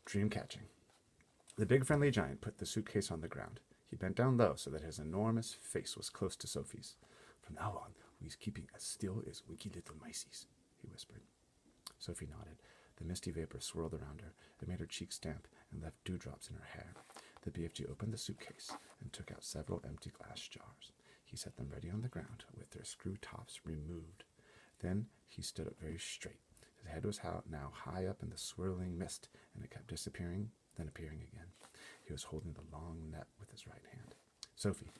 Dreamcatching. The big friendly giant put the suitcase on the ground. He bent down low so that his enormous face was close to Sophie's. From now on, we's keeping as still as wicked little miceys, he whispered. Sophie nodded. The misty vapor swirled around her. It made her cheeks damp and left dewdrops in her hair. The BFG opened the suitcase and took out several empty glass jars. He set them ready on the ground with their screw tops removed. Then he stood up very straight. His head was now high up in the swirling mist, and it kept disappearing, then appearing again. He was holding the long net with his right hand. Sophie,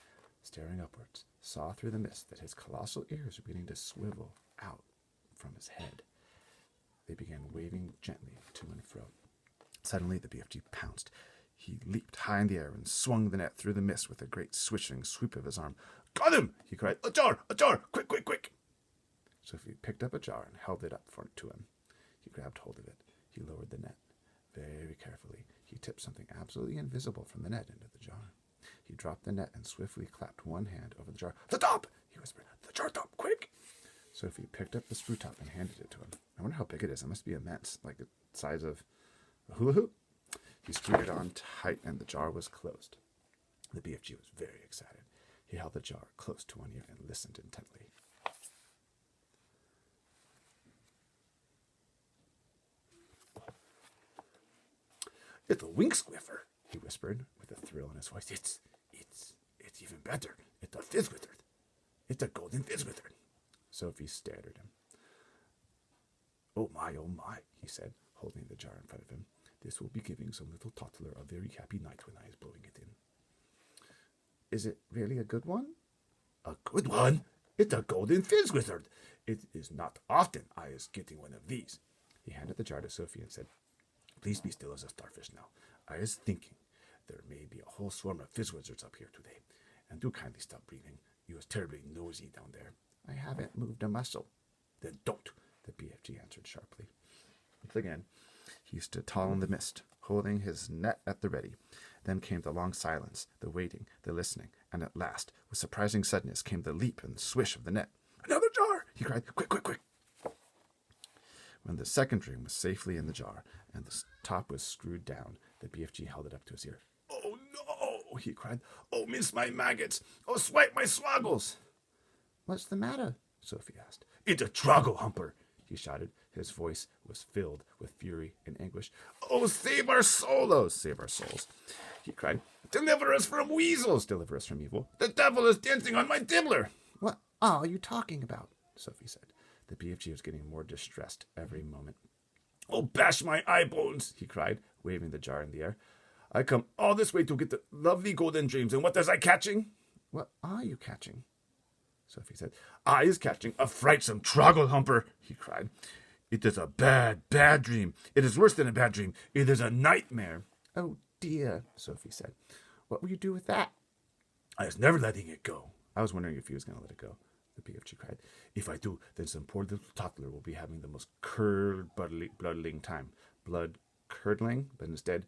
staring upwards, saw through the mist that his colossal ears were beginning to swivel out from his head. They began waving gently to and fro. Suddenly the BFG pounced. He leaped high in the air and swung the net through the mist with a great swishing sweep of his arm. "Got him!" he cried. "A jar! A jar! Quick, quick, quick!" Sophie picked up a jar and held it up to him. He grabbed hold of it. He lowered the net. Very carefully, he tipped something absolutely invisible from the net into the jar. He dropped the net and swiftly clapped one hand over the jar. "The top!" he whispered. "The jar top, quick!" Sophie picked up the screw top and handed it to him. I wonder how big it is. It must be immense, like the size of a hula hoop. He screwed it on tight and the jar was closed. The BFG was very excited. He held the jar close to one ear and listened intently. "It's a wink squiffer," he whispered with a thrill in his voice. It's even better. It's a phizzwizard. It's a golden phizzwizard." Sophie stared at him. Oh my, he said, holding the jar in front of him. "This will be giving some little toddler a very happy night when I is blowing it in." "Is it really a good one?" "A good one? It's a golden phizzwizard. It is not often I is getting one of these." He handed the jar to Sophie and said, "Please be still as a starfish now. I is thinking there may be a whole swarm of phizzwizards up here today. And do kindly stop breathing. You is terribly nosy down there." "I haven't moved a muscle." "Then don't," the BFG answered sharply. Once again, he stood tall in the mist, holding his net at the ready. Then came the long silence, the waiting, the listening, and at last, with surprising suddenness, came the leap and swish of the net. "Another jar!" he cried. "Quick, quick, quick!" When the second dream was safely in the jar and the top was screwed down, the BFG held it up to his ear. "Oh no!" he cried. "Oh, miss my maggots! Oh, swipe my swoggles!" "What's the matter?" Sophie asked. "It's a trogglehumping!" he shouted. His voice was filled with fury and anguish. "Oh, save our souls! Save our souls!" he cried. "Deliver us from weasels! Deliver us from evil! The devil is dancing on my dibbler!" "What are you talking about?" Sophie said. The BFG was getting more distressed every moment. "Oh, bash my eye bones!" he cried, waving the jar in the air. "I come all this way to get the lovely golden dreams, and what is I catching?" "What are you catching?" Sophie said. "I is catching a frightsome trogglehumping!" he cried. "It is a bad, bad dream. It is worse than a bad dream. It is a nightmare." "Oh dear," Sophie said. "What will you do with that?" "I was never letting it go." I was wondering if he was going to let it go. The BFG cried. "If I do, then some poor little toddler will be having the most bloodling time. Blood curdling, but instead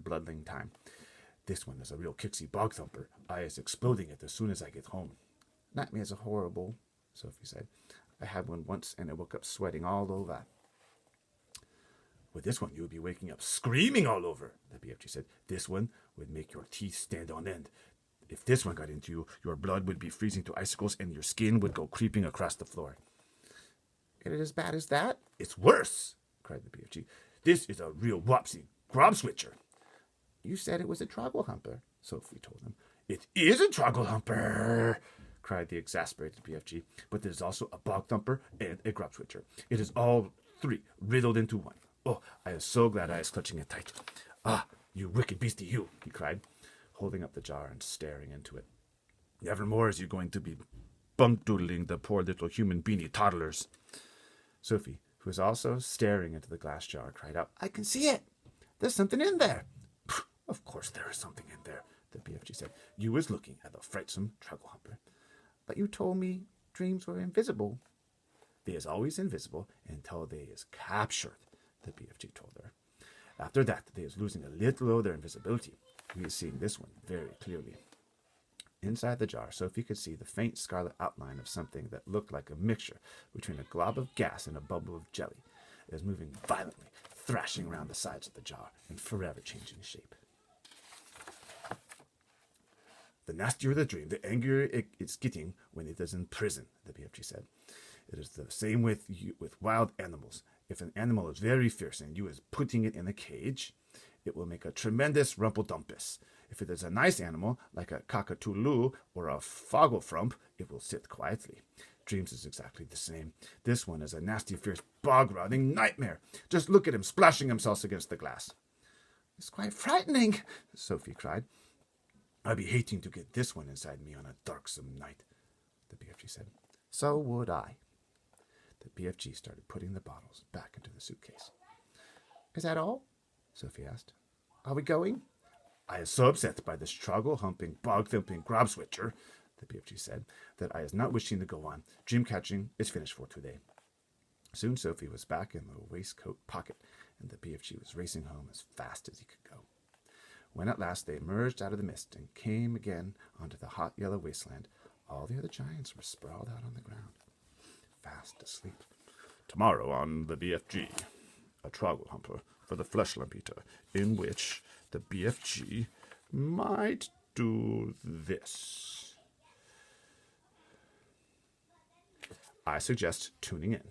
bloodling time. This one is a real kicksy bogthumper. I is exploding it as soon as I get home." "Nightmares are horrible," Sophie said. "I had one once and I woke up sweating all over." "With this one, you would be waking up screaming all over," the BFG said. "This one would make your teeth stand on end. If this one got into you, your blood would be freezing to icicles and your skin would go creeping across the floor." "Is it as bad as that?" "It's worse," cried the BFG. "This is a real wopsy grob switcher." "You said it was a trogglehumping," Sophie told him. "It is a trogglehumping," cried the exasperated BFG, "but it is also a bogthumper and a grob switcher. It is all three riddled into one. Oh, I am so glad I was clutching it tight. Ah, you wicked beastie, you," he cried, holding up the jar and staring into it. "Nevermore is you going to be bump-doodling the poor little human beanie toddlers." Sophie, who was also staring into the glass jar, cried out, "I can see it! There's something in there!" "Of course there is something in there," the BFG said. "You was looking at the frightsome trogglehumping." "But you told me dreams were invisible." "They is always invisible until they is captured," the BFG told her. "After that, they is losing a little of their invisibility. We is seeing this one very clearly." Inside the jar, Sophie could see the faint scarlet outline of something that looked like a mixture between a glob of gas and a bubble of jelly. It was moving violently, thrashing around the sides of the jar and forever changing shape. The nastier the dream, the angrier it's getting when it is in prison, the BFG said. It is the same with wild animals. If an animal is very fierce and you is putting it in a cage, it will make a tremendous rumpeldumpus. If it is a nice animal, like a cockatoo or a fogglefrump, it will sit quietly. Dreams is exactly the same. This one is a nasty, fierce, bog-rotting nightmare. Just look at him splashing himself against the glass. It's quite frightening, Sophie cried. I'd be hating to get this one inside me on a darksome night, the BFG said. So would I. The BFG started putting the bottles back into the suitcase. Is that all? Sophie asked. Are we going? I is so upset by this trogglehumping, bogthumper grobswitcher, the BFG said, that I is not wishing to go on. Dreamcatching is finished for today. Soon Sophie was back in the waistcoat pocket, and the BFG was racing home as fast as he could go. When at last they emerged out of the mist and came again onto the hot yellow wasteland, all the other giants were sprawled out on the ground, fast asleep. Tomorrow on the BFG, a trogglehumping for the Fleshlamp Eater, in which the BFG might do this. I suggest tuning in.